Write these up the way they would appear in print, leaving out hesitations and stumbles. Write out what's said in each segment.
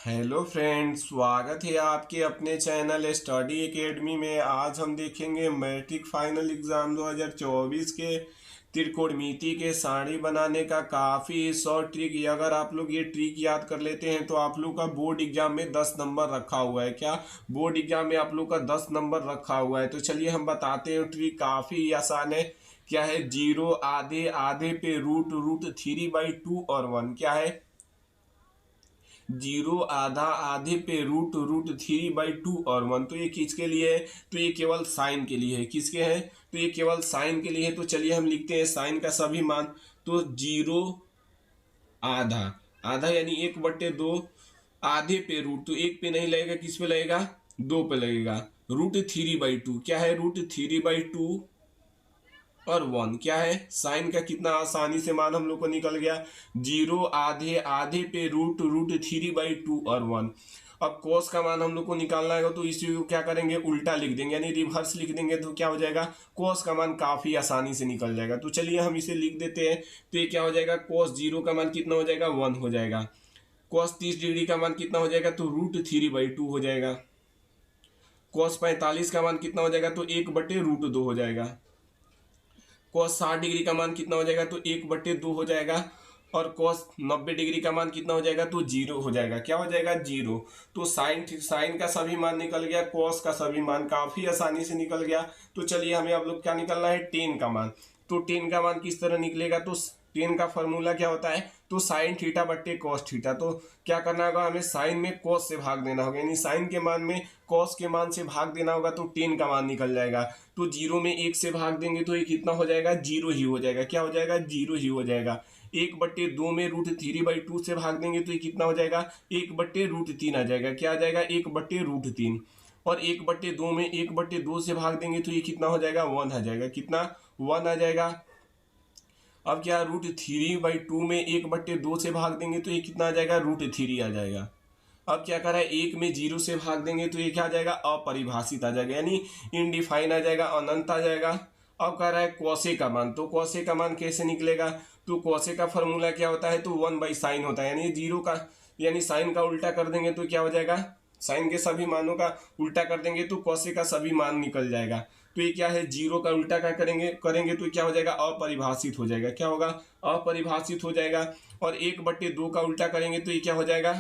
Hello friends, स्वागत है आपके अपने चैनल स्टडी एकेडमी में। आज हम देखेंगे मैट्रिक फाइनल एग्जाम 2024 के त्रिकोणमिति के सारणी बनाने का काफ़ी शॉर्ट ट्रिक। अगर आप लोग ये ट्रिक याद कर लेते हैं तो आप लोग का बोर्ड एग्जाम में 10 नंबर रखा हुआ है। क्या बोर्ड एग्जाम में आप लोग का 10 नंबर रखा हुआ है? तो चलिए हम बताते हैं। ट्रिक काफ़ी आसान है। क्या है? जीरो, आधे, आधे पे रूट, रूट 3/2 और 1। क्या है? जीरो, आधा, आधे पे रूट, रूट 3/2 और 1। तो ये किसके लिए है? तो ये केवल साइन के लिए है। किसके है? तो ये केवल साइन के लिए है। तो चलिए हम लिखते हैं साइन का सभी मान। तो जीरो, आधा, आधा यानी 1/2, आधे पे रूट, तो एक पे नहीं लगेगा, किस पे लगेगा? दो पे लगेगा। रूट 3/2। क्या है? रूट 3/2 और 1। क्या है? साइन का कितना आसानी से मान हम लोग को निकल गया। जीरो, आधे, आधे पे रूट, रूट 3/2 और 1। अब कोस का मान हम लोग को निकालना है तो इसी को क्या करेंगे? उल्टा लिख देंगे, यानी रिवर्स लिख देंगे। तो क्या हो जाएगा? कोस का मान काफी आसानी से निकल जाएगा। तो चलिए हम इसे लिख देते हैं। तो ये क्या हो जाएगा? कोस जीरो का मान कितना हो जाएगा? 1 हो जाएगा। कोस 30 डिग्री का मान कितना हो जाएगा? तो रूट 3/2 हो जाएगा। कोस 45 का मान कितना हो जाएगा? तो 1/√2 हो जाएगा। कॉस 60 डिग्री का मान कितना हो जाएगा? तो 1/2 हो जाएगा। और कॉस 90 डिग्री का मान कितना हो जाएगा? तो 0 हो जाएगा। क्या हो जाएगा? 0। तो साइन साइन का सभी मान निकल गया, कॉस का सभी मान काफी आसानी से निकल गया। तो चलिए हमें अब लोग क्या निकलना है? टेन का मान। तो टेन का मान किस तरह निकलेगा? तो टेन का फॉर्मूला क्या होता है? तो साइन थीटा बट्टे कॉस थीटा। तो क्या करना होगा? हमें साइन में कॉस से भाग देना होगा, यानी साइन के मान में कॉस के मान से भाग देना होगा। तो टेन का मान निकल जाएगा। तो जीरो में एक से भाग देंगे तो ये कितना हो जाएगा? जीरो ही हो जाएगा। क्या हो जाएगा? जीरो ही हो जाएगा। 1/2 में रूट 3/2 से भाग देंगे तो ये कितना हो जाएगा? 1/√3 आ जाएगा। क्या आ जाएगा? 1/√3। और 1/2 में 1/2 से भाग देंगे तो ये कितना हो जाएगा? 1 आ जाएगा। कितना? 1 आ जाएगा। अब क्या? रूट 3/2 में 1/2 से भाग देंगे तो ये कितना आ जाएगा? √3 आ जाएगा। अब क्या करा है? एक में जीरो से भाग देंगे तो ये क्या आ जाएगा? अपरिभाषित आ जाएगा, यानी इनडिफाइन आ जाएगा, अनंत आ जाएगा। अब कह रहा है कौसे का मान। तो कौसे का मान कैसे निकलेगा? तो कौसे का फॉर्मूला क्या होता है? तो 1/sin होता है, यानी जीरो का, यानी साइन का उल्टा कर देंगे तो क्या हो जाएगा? साइन के सभी मानों का उल्टा कर देंगे तो कौसे का सभी मान निकल जाएगा। तो ये क्या है? जीरो का उल्टा क्या करेंगे करेंगे तो क्या हो जाएगा? अपरिभाषित हो जाएगा। क्या होगा? अपरिभाषित हो जाएगा। और 1/2 का उल्टा करेंगे तो ये क्या हो जाएगा?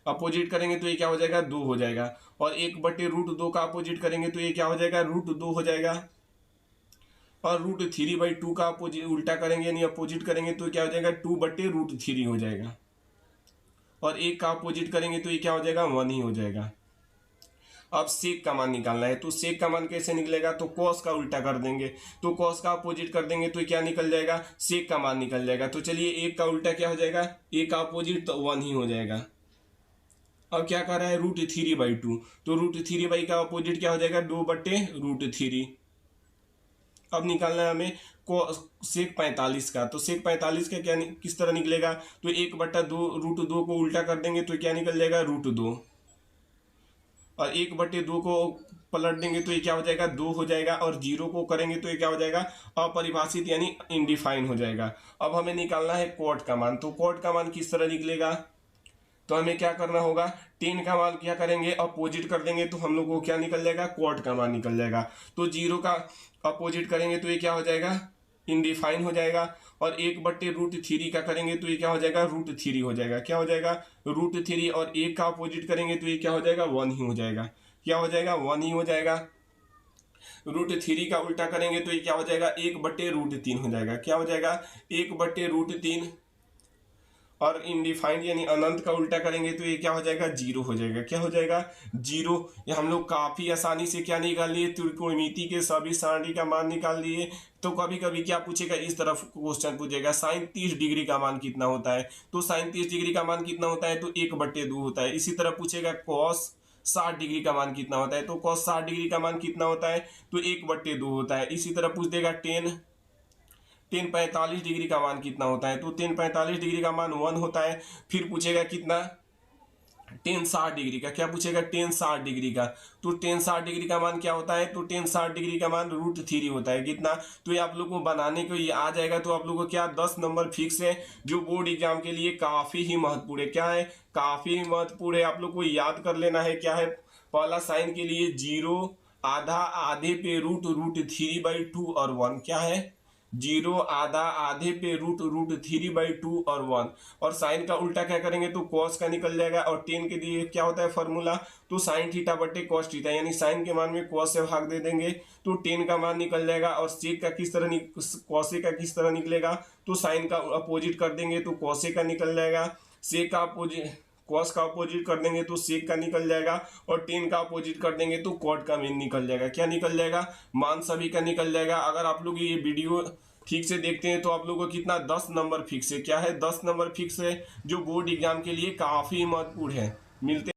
अपोजिट करेंगे तो ये क्या हो जाएगा? 2 हो जाएगा। और 1/√2 का अपोजिट करेंगे तो ये क्या हो जाएगा? √2 हो जाएगा। और √3/2 का अपोजिट उल्टा करेंगे, यानी अपोजिट करेंगे तो क्या हो जाएगा? 2/√3 हो जाएगा। और एक का अपोजिट करेंगे तो ये क्या हो जाएगा? 1 ही हो जाएगा। अब सेक का मान निकालना है। तो सेक का मान कैसे निकलेगा? तो कॉस का उल्टा कर देंगे। तो कॉस का अपोजिट कर देंगे तो क्या निकल जाएगा? सेक का मान निकल जाएगा। तो चलिए एक का उल्टा क्या हो जाएगा? एक का अपोजिट तो 1 ही हो जाएगा। अब क्या कर रहा है? √3/2। तो √3 का अपोजिट क्या हो जाएगा? 2/√3। अब निकालना है हमें को सेक 45 का। तो सेक 45 का क्या किस तरह निकलेगा? तो 1/2 √2 को उल्टा कर देंगे तो क्या निकल जाएगा? √2। और 1/2 को पलट देंगे तो ये क्या हो जाएगा? 2 हो जाएगा। और जीरो को करेंगे तो ये क्या हो जाएगा? अपरिभाषित, यानी इनडिफाइन हो जाएगा। अब हमें निकालना है कोट का मान। तो कोट का मान किस तरह निकलेगा? तो हमें क्या करना होगा? 10 का मान क्या करेंगे? अपोजिट कर देंगे तो हम लोग को क्या निकल जाएगा? क्वाड का मान निकल जाएगा। तो जीरो का अपोजिट करेंगे तो ये क्या हो जाएगा? इनडिफाइन हो जाएगा। और 1/√3 का करेंगे तो ये क्या हो जाएगा? √3 हो जाएगा। क्या हो जाएगा? √3। और एक का अपोजिट करेंगे तो ये क्या हो जाएगा? 1 ही हो जाएगा। क्या हो जाएगा? 1 ही हो जाएगा। √3 का उल्टा करेंगे तो ये क्या हो जाएगा? 1/√3 हो जाएगा। क्या हो जाएगा? 1/√3। और इनडिफाइंड यानी अनंत का उल्टा करेंगे तो ये क्या हो जाएगा? जीरो हो जाएगा। क्या हो जाएगा? जीरो। ये हम लोग काफी आसानी से क्या निकाल लिए? त्रिकोणमिति के सभी सारणी का मान निकाल लिए। तो कभी कभी क्या पूछेगा? इस तरफ क्वेश्चन पूछेगा साइन 30 डिग्री का मान कितना होता है? तो साइन 30 डिग्री का मान कितना होता है? तो 1/2 होता है। इसी तरह पूछेगा कॉस 60 डिग्री का मान कितना होता है? तो कॉस 60 डिग्री का मान कितना होता है? तो 1/2 होता है। इसी तरह पूछ देगा टेन 45 डिग्री का मान कितना होता है? तो टेन 45 डिग्री का मान 1 होता है। फिर पूछेगा कितना? टेन 60 डिग्री का। क्या पूछेगा? टेन 60 डिग्री का। तो टेन 60 डिग्री का मान क्या होता है? तो टेन 60 डिग्री का मान √3 होता है। कितना? तो ये आप लोग को बनाने को ये आ जाएगा। तो आप लोग को क्या 10 नंबर फिक्स है, जो बोर्ड एग्जाम के लिए काफी ही महत्वपूर्ण है। क्या है? काफी महत्वपूर्ण है। आप लोग को याद कर लेना है। क्या है? पहला साइन के लिए 0, आधा, आधे पे √3/2 और 1। क्या है? 0, आधा, आधे पे √3/2 और 1। और साइन का उल्टा क्या करेंगे? तो कॉस का निकल जाएगा। और टेन के लिए क्या होता है फॉर्मूला? तो साइन थीटा बटे कॉस थीटा, यानी साइन के मान में कॉस से भाग दे देंगे तो टेन का मान निकल जाएगा। और सेक का किस तरह कॉसे का किस तरह निकलेगा? तो साइन का अपोजिट कर देंगे तो कॉसे का निकल जाएगा। सेक का अपोजिट, कॉस का अपोजिट कर देंगे तो सेक का निकल जाएगा। और टेन का अपोजिट कर देंगे तो कॉट का मीन निकल जाएगा। क्या निकल जाएगा? मान सभी का निकल जाएगा। अगर आप लोग ये वीडियो ठीक से देखते हैं तो आप लोगों को कितना 10 नंबर फिक्स है। क्या है? 10 नंबर फिक्स है, जो बोर्ड एग्जाम के लिए काफी महत्वपूर्ण है। मिलते